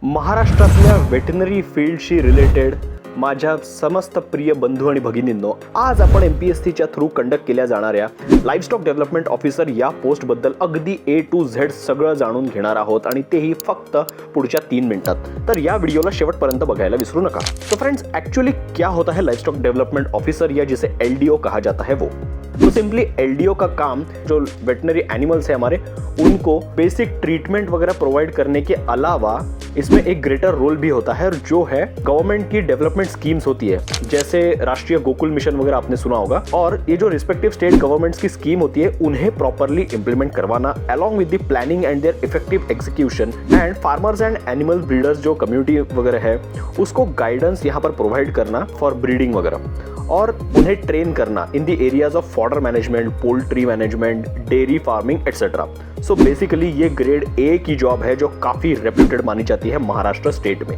महाराष्ट्रातल्या veterinary फील्डशी related माझ्या समस्त प्रिय बंधू आणि भगिनींनो, आज आपण MPSCच्या थ्रू कंडक्ट केल्या जाणाऱ्या लाईव्हस्टॉक डेव्हलपमेंट ऑफिसर या पोस्टबद्दल अगदी A to Z सगळं जाणून घेणार आहोत आणि तेही फक्त पुढच्या 3 मिनिटात। तर या व्हिडिओला शेवटपर्यंत बघायला विसरू नका। तो फ्रेंड्स, एक्चुअली क्या होता है लाइवस्टॉक डेवलपमेंट ऑफिसर या जिसे LDO कहा जाता है वो तो सिंपली LDO का काम जो वेटनरी एनिमल्स है हमारे उनको बेसिक ट्रीटमेंट वगैरह प्रोवाइड करने के अलावा इसमें एक ग्रेटर रोल भी होता है, और जो है गवर्नमेंट की डेवलपमेंट स्कीम्स होती है, जैसे राष्ट्रीय गोकुल मिशन वगैरह आपने सुना होगा, और ये जो रिस्पेक्टिव स्टेट गवर्नमेंट्स की स्कीम होती है उन्हें प्रॉपरली इंप्लीमेंट करवाना along with the planning and their effective execution, and farmers and animal breeders जो कम्युनिटी वगैरह है उसको गाइडेंस यहाँ पर प्रोवाइड करना फॉर ब्रीडिंग वगैरह, और उन्हें ट्रेन करना in the areas of fodder management, poultry management, dairy farming etcetera. So basically ये ग्रेड A की जॉब है जो काफी रेप्यूटेड मानी जाती है महाराष्ट्र स्टेट में।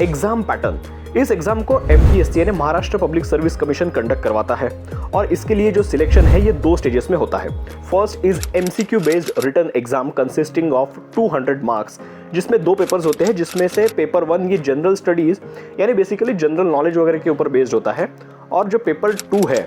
एग्जाम पैटर्न, इस एग्जाम को MPSC यानी Maharashtra public service commission conduct करवाता है, और इसके लिए जो सिलेक्शन है ये 2 स्टेजेस में होता है। First is MCQ based written exam consisting of 200 marks, जिसमें 2 पेपर्स होते हैं, जिसमें से पेपर 1 ये जनरल स्टडीज यानी बेसिकली जनरल नॉलेज वगैरह के ऊपर बेस्ड होता है, और जो पेपर 2 है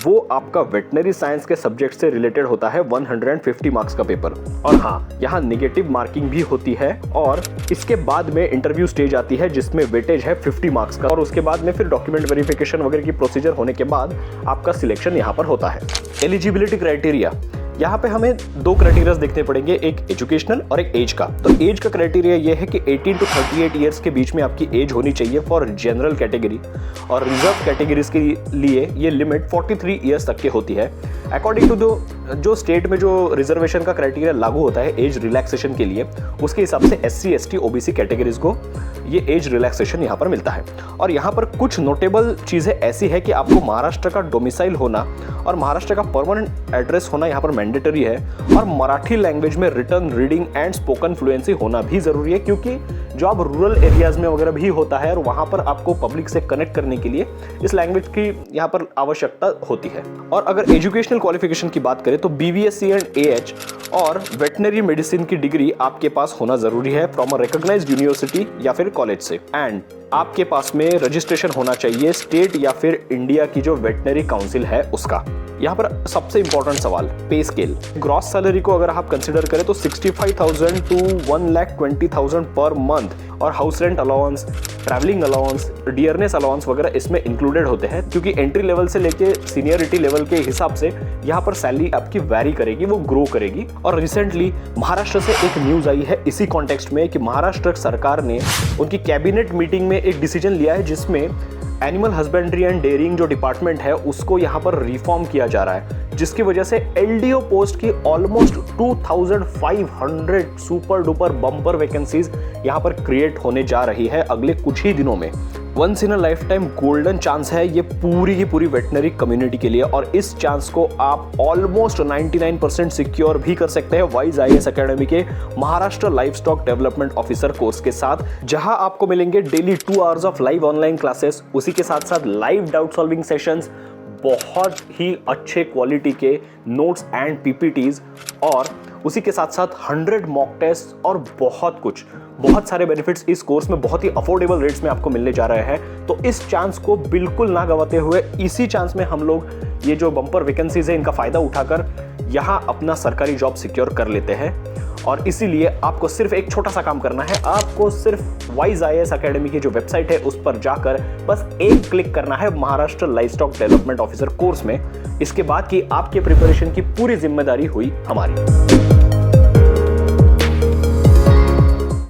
वो आपका वेटनरी साइंस के सब्जेक्ट से रिलेटेड होता है, 150 मार्क्स का पेपर। और हाँ, यहाँ नेगेटिव मार्किंग भी होती है, और इसके बाद में इंटरव्यू स्टेज आती है जिसमें वेटेज है 50 मार्क्स का, और उसके बाद में फिर डॉक्यूमेंट वेरिफिकेशन वगैरह की प्रोसीजर होने के बाद आपका सिलेक्शन यहाँ पर होता है। एलिजिबिलिटी क्राइटेरिया, यहाँ पे हमें 2 क्राइटेरिया देखने पड़ेंगे, एक एजुकेशनल और एक एज का। तो एज का क्राइटेरिया ये है कि 18 to 38 ईयर्स के बीच में आपकी एज होनी चाहिए फॉर जनरल कैटेगरी, और रिजर्व कैटेगरीज के लिए ये लिमिट 43 ईयर्स तक की होती है। अकॉर्डिंग टू जो स्टेट में जो रिजर्वेशन का क्राइटेरिया लागू होता है एज रिलैक्सेशन के लिए, उसके हिसाब से SC ST OBC कैटेगरीज को ये एज रिलैक्सेशन यहाँ पर मिलता है। और यहाँ पर कुछ नोटेबल चीज़ें ऐसी है कि आपको महाराष्ट्र का डोमिसाइल होना और महाराष्ट्र का परमानेंट एड्रेस होना यहाँ पर मैंडेटरी है, और मराठी लैंग्वेज में written, reading and spoken fluency होना भी ज़रूरी है, क्योंकि जो आप रूरल एरियाज में वगैरह भी होता है और वहाँ पर आपको पब्लिक से कनेक्ट करने के लिए इस लैंग्वेज की यहाँ पर आवश्यकता होती है। और अगर एजुकेशनल क्वालिफिकेशन की बात करें तो BVSC एंड AH और वेटनरी मेडिसिन की डिग्री आपके पास होना ज़रूरी है फ्रॉम अ रिकॉग्नाइज्ड यूनिवर्सिटी या फिर कॉलेज से, एंड आपके पास में रजिस्ट्रेशन होना चाहिए स्टेट या फिर इंडिया की जो वेटनरी काउंसिल है उसका। यहाँ पर सबसे इंपॉर्टेंट सवाल, पे स्केल। ग्रॉस सैलरी को अगर आप कंसिडर करें तो 65,000 to 1,20,000 पर मंथ, और house rent allowance, travelling allowance, dearness allowance वगैरह इसमें इंक्लूडेड होते हैं, क्योंकि एंट्री लेवल से लेके सीनियरिटी लेवल के हिसाब से यहाँ पर सैलरी आपकी वैरी करेगी, वो ग्रो करेगी। और रिसेंटली महाराष्ट्र से एक न्यूज़ आई है इसी कॉन्टेक्स्ट में कि महाराष्ट्र सरकार ने उनकी कैबिनेट मीटिंग में एक डिसीजन लिया है जिसमें एनिमल हस्बेंड्री एंड डेयरिंग जो डिपार्टमेंट है उसको यहाँ पर रिफॉर्म किया जा रहा है, जिसकी वजह से LDO पोस्ट की almost 2500 super duper bumper vacancies यहाँ पर क्रिएट होने जा रही है अगले कुछ ही दिनों में। Once in a lifetime golden chance है ये पूरी की पूरी वेटनरी कम्युनिटी के लिए, और इस चांस को आप ऑलमोस्ट 99% सिक्योर भी कर सकते हैं वाइज IAS एकेडमी के Maharashtra livestock development officer course के साथ, जहां आपको मिलेंगे daily 2 hours of live online classes, उसी के साथ साथ लाइव डाउट सॉल्विंग सेशंस, बहुत ही अच्छे क्वालिटी के नोट्स एंड PPTs, और उसी के साथ साथ 100 मॉक टेस्ट और बहुत सारे बेनिफिट्स इस कोर्स में बहुत ही अफोर्डेबल रेट्स में आपको मिलने जा रहे हैं। तो इस चांस को बिल्कुल ना गवाते हुए इसी चांस में हम लोग ये जो बम्पर वैकेंसीज है इनका फायदा उठाकर यहाँ अपना सरकारी जॉब सिक्योर कर लेते हैं। और इसीलिए आपको सिर्फ एक छोटा सा काम करना है, आपको सिर्फ वाइज IAS एकेडमी की जो वेबसाइट है उस पर जाकर बस एक क्लिक करना है Maharashtra livestock development officer course में। इसके बाद की आपके प्रिपरेशन की पूरी जिम्मेदारी हुई हमारी।